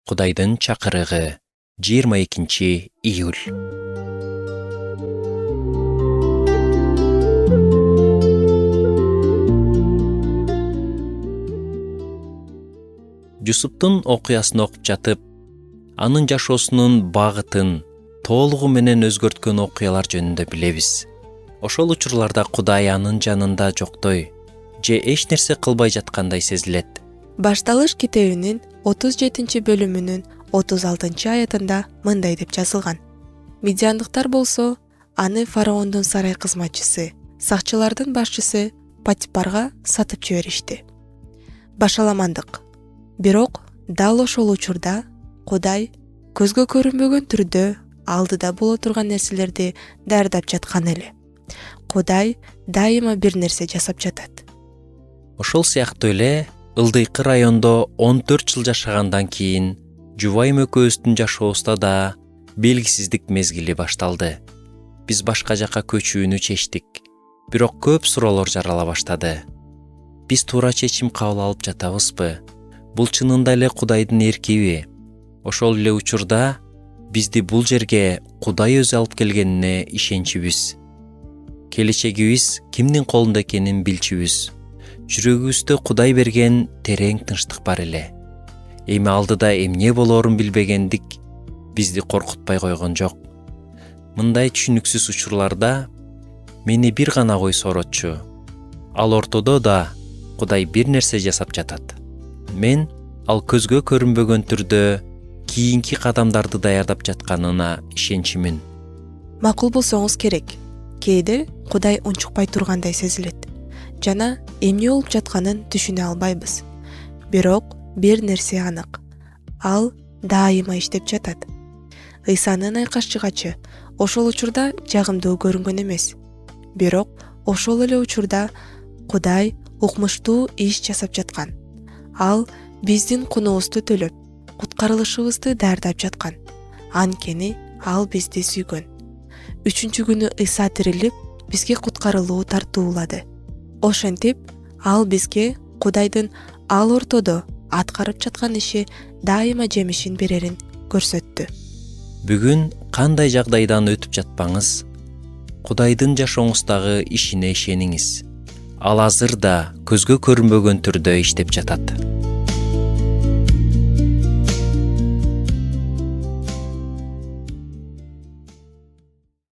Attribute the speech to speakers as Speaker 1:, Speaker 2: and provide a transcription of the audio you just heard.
Speaker 1: Кудайдын чакырыгы 22-июль. Жусуптун окуясын окуп жатып, анын жашоосунун багытын толугу менен өзгөрткөн окуялар жөнүндө билебиз. Ошол учурларда Кудай анын жанында жоктой же эч нерсе кылбай жаткандай сезилет.
Speaker 2: Башталыш китебинин 37-бөлүмүнүн 36-аятында мындай деп жазылган. Мидиандыктар болсо аны фараондун сарай кызматчысы, сакчылардын башчысы Патипарга сатып жиберишти. Башаламандык. Бирок дал ошол учурда Кудай көзгө көрүнбөгөн түрдө алдыда боло турган нерселерди даярдап жаткан эле. Кудай дайыма бир нерсе жасап жатат.
Speaker 1: Ошол сыяктуу эле Ылдыйкы райондо 14 жыл жашагандан кийин Жубайым экөөбүздүн жашообузда да белгисиздик мезгили башталды. Биз башка жакка көчүүнү чечтик, бирок көп суроолор жарала баштады. Биз туура чечим кабыл алып жатабызбы? Бул чынында эле Кудайдын эркиби? Ошол эле учурда бизди бул жерге Кудай өзү алып келгенине ишенчүбүз. Келечегибиз кимдин колунда экенин билчүбүз. Жүрөгүбүздө Кудай берген терең тынчтык бар эле. Эми алдыда эмне болоорун билбегендик бизди коркутпай койгон жок. Мындай түшүнүксүз учурларда мени бир гана ой сооротчу. Ал ортодо да Кудай бир нерсе жасап жатат. Мен ал көзгө көрүнбөгөн түрдө кийинки кадамдарды даярдап жатканына ишенчимин.
Speaker 2: Макул болсоңуз керек. Кээде Кудай унчукпай тургандай сезилет. Жана эмне болуп жатканын түшүнө албайбыз. Бирок бир нерсе анык. Ал дайыма иштеп жатат. Ыйсанын айкашчыгачы ошол учурда жагымдуу көрүнгөн эмес. Бирок ошол эле учурда Кудай укмуштуу иш жасап жаткан. Ал биздин кунубузду төлөп, куткарылышыбызды даярдап жаткан. Анткени ал бизди сүйгөн. 3-күнү күнү Ыйса тирилип, бизге куткарылуу тартуулады. Ошентип, ал бизге Кудайдын ал ортодо аткарып жаткан иши дайыма жемишин берерин көрсөттү.
Speaker 1: Бүгүн кандай жагдайдан өтүп жатпаңыз, Кудайдын жашооңуздагы ишине ишениңиз. Ал азыр да көзгө көрүнбөгөн түрдө иштеп жатат.